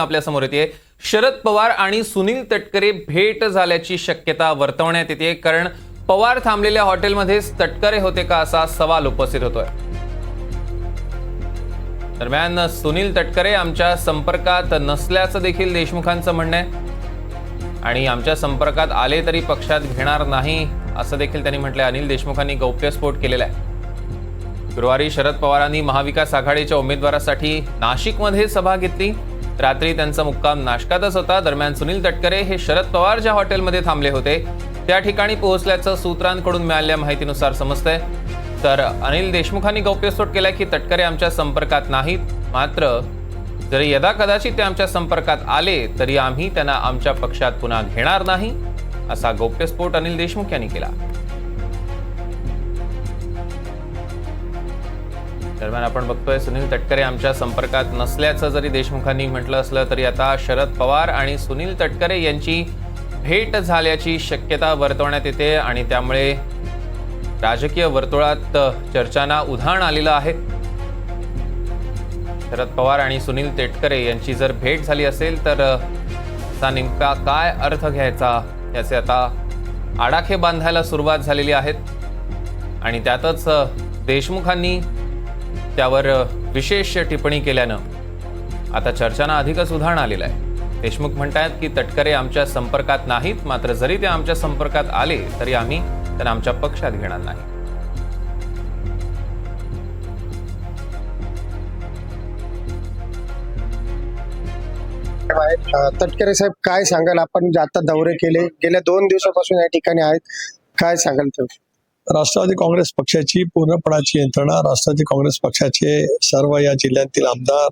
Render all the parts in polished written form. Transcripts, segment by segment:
आपल्या समोर येते। शरद पवार आणि सुनील तटकरे भेट झाल्याची शक्यता वर्तवण्यात येते, कारण पवार थांबलेल्या हॉटेलमध्येच तटकरे होते का असा सवाल उपस्थित होतोय। दरम्यान सुनील तटकरे आमच्या संपर्कात नसल्याचं देखील देशमुखांचं म्हणणं आहे आणि आमच्या संपर्कात आले तरी पक्षात घेणार नाही असं देखील त्यांनी म्हटलंय। अनिल देशमुखांनी गौप्यस्फोट केलेला आहे। गुरुवारी शरद पवारांनी महाविकास आघाडीच्या उमेदवारासाठी नाशिकमध्ये सभा घेतली। रात्री त्यांचा मुक्काम नाशकातच होता। दरम्यान सुनील तटकरे हे शरद पवार ज्या हॉटेलमध्ये थांबले होते त्या ठिकाणी पोहोचल्याचं सूत्रांकडून मिळालेल्या माहितीनुसार समजतंय। तर अनिल देशमुखांनी गौप्यस्फोट केला की तटकरे आमच्या संपर्कात नाहीत, मात्र जरी यदा कदाचित ते आमच्या संपर्कात आले तरी आम्ही त्यांना आमच्या पक्षात पुन्हा घेणार नाही असा गौप्यस्फोट अनिल देशमुख यांनी केला। दरम्यान आपण बघतोय सुनील तटकरे आमच्या संपर्कात नसल्याचं जरी देशमुखांनी म्हटलं असलं तरी आता शरद पवार आणि सुनील तटकरे यांची भेट झाल्याची शक्यता वर्तवण्यात येते आणि त्यामुळे राजकीय वर्तुळात चर्चांना उधाण आलेलं आहे। शरद पवार आणि सुनील तटकरे यांची जर भेट झाली असेल तर असा नेमका काय अर्थ घ्यायचा याचे आता आडाखे बांधायला सुरुवात झालेली आहेत आणि त्यातच देशमुखांनी त्यावर विशेष टिप्पणी केल्यानं आता चर्चांना अधिकच उधाण आलेलं आहे। देशमुख म्हणतात की तटकरे आमच्या संपर्कात नाहीत, मात्र जरी ते आमच्या संपर्कात आले तरी आम्ही त्यांना आमच्या पक्षात घेणार नाही। तटकरे साहेब, काय सांगाल? आपण आता दौरे केले, गेल्या 2 दिवसापासून या ठिकाणी आहेत, काय सांगाल? राष्ट्रवादी काँग्रेस पक्षाची पूर्णपणाची यंत्रणा, राष्ट्रवादी काँग्रेस पक्षाचे सर्व या जिल्ह्यातील आमदार,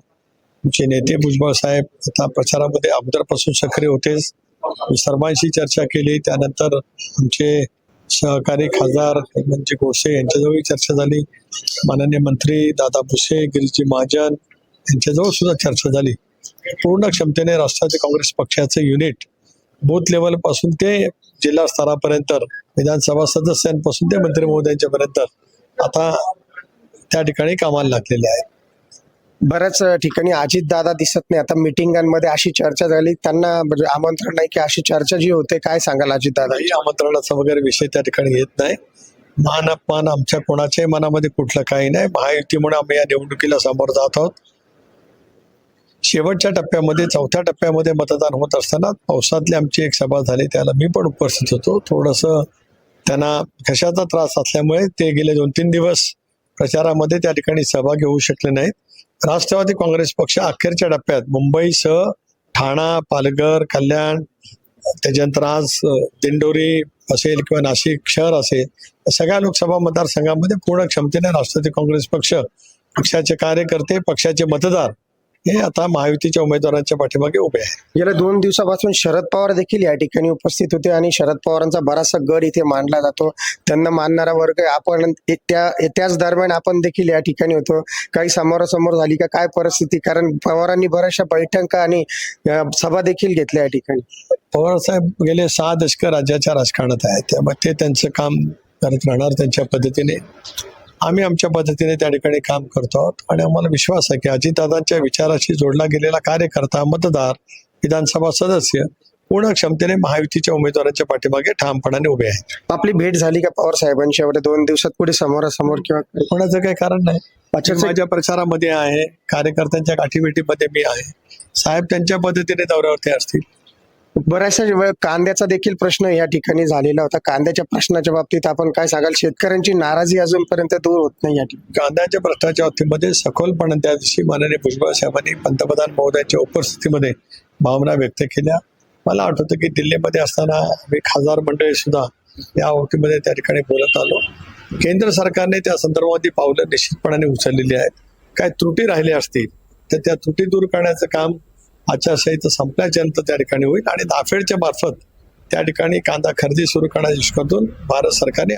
आमचे नेते भुजबळ साहेब आता प्रचारामध्ये अगोदरपासून सक्रिय होतेच। सर्वांशी चर्चा केली, त्यानंतर आमचे सहकारी खासदार हेमंतजी गोडसे यांच्याजवळ चर्चा झाली, माननीय मंत्री दादा भुसे, गिरीजी महाजन यांच्याजवळ सुद्धा चर्चा झाली। पूर्ण क्षमतेने राष्ट्रवादी काँग्रेस पक्षाचे युनिट बूथ लेवल पासून ते जिल्हा स्तरापर्यंत, विधानसभा सदस्यांपासून ते मंत्री महोदयांच्यापर्यंत आता त्या ठिकाणी कामाला लागलेले आहेत। बऱ्याच ठिकाणी अजित दादा दिसत नाही, आता मिटिंगांमध्ये अशी चर्चा झाली, त्यांना आमंत्रण नाही की अशी चर्चा जी होते, काय सांगाल अजित दादा? आमंत्रणाचा वगैरे विषय त्या ठिकाणी येत नाही। मान अपमान आमच्या कोणाच्याही मनामध्ये कुठलं काही नाही। महायुतीमुळे आम्ही या निवडणुकीला समोर जात आहोत। शेवटच्या टप्प्यामध्ये, 4थ्या टप्प्यामध्ये मतदान होत असताना पावसातली आमची एक सभा झाली, त्याला मी पण उपस्थित होतो। थोडंसं त्यांना घशाचा त्रास असल्यामुळे ते गेले 2-3 दिवस प्रचारामध्ये त्या ठिकाणी सभा घेऊ शकले नाहीत। राष्ट्रवादी काँग्रेस पक्ष अखेरच्या टप्प्यात मुंबईसह ठाणा, पालघर, कल्याण, त्याच्यानंतर आज दिंडोरी असेल किंवा नाशिक शहर असेल, सगळ्या लोकसभा मतदारसंघामध्ये पूर्ण क्षमतेने राष्ट्रवादी काँग्रेस पक्ष, पक्षाचे कार्यकर्ते, पक्षाचे मतदार हे आता महायुतीच्या उमेदवारांच्या पाठीमागे उभे आहेत। गेल्या 2 दिवसापासून शरद पवार देखील या ठिकाणी उपस्थित होते आणि शरद पवारांचा बराचसा गड इथे मानला जातो, त्यांना मानणारा वर्ग आपण त्याच दरम्यान आपण देखील या ठिकाणी होतो। काही समोरासमोर झाली का, काय परिस्थिती? कारण पवारांनी बऱ्याचशा बैठका आणि सभा देखील घेतल्या या ठिकाणी। पवार साहेब गेले 6 दशक राज्याच्या राजकारणात आहेत, त्यामुळे ते त्यांचं काम करत राहणार त्यांच्या पद्धतीने। आम्ही आमच्या पद्धतीने त्या ठिकाणी काम करतो आहोत आणि आम्हाला विश्वास आहे की अजितदादांच्या विचाराशी जोडला गेलेला कार्यकर्ता, मतदार, विधानसभा सदस्य पूर्ण क्षमतेने महायुतीच्या उमेदवारांच्या पाठीमागे ठामपणाने उभे आहेत। आपली भेट झाली का पवार साहेबांशी एवढ्या 2 दिवसात? पुढे समोरासमोर किंवा कोणाचं काही कारण नाही। माझ्या प्रचारामध्ये आहे, कार्यकर्त्यांच्या गाठीभेटीमध्ये मी आहे, साहेब त्यांच्या पद्धतीने दौऱ्यावरती असतील। बऱ्याचशा वेळ कांद्याचा देखील प्रश्न या ठिकाणी झालेला होता, कांद्याच्या प्रश्नाच्या बाबतीत आपण काय सांगाल? शेतकऱ्यांची नाराजी अजूनपर्यंत दूर होत नाही या ठिकाणी। कांद्याच्या प्रश्नाच्या बाबतीमध्ये सखोलपणे त्या दिवशी माननीय भुजबळ साहेबांनी पंतप्रधान महोदयांच्या उपस्थितीमध्ये भावना व्यक्त केल्या। मला आठवतं की दिल्लीमध्ये असताना मी खासदार मंडळी सुद्धा या बाबतीमध्ये त्या ठिकाणी बोलत आलो। केंद्र सरकारने त्या संदर्भातील पावलं निश्चितपणाने उचललेली आहेत। काय त्रुटी राहिल्या असतील तर त्या त्रुटी दूर करण्याचं काम आचारसंहिता संपल्याच्या नंतर त्या ठिकाणी होईल आणि नाफेडच्या मार्फत त्या ठिकाणी कांदा खरेदी सुरू करण्याच्या दृष्टीकोनातून भारत सरकारने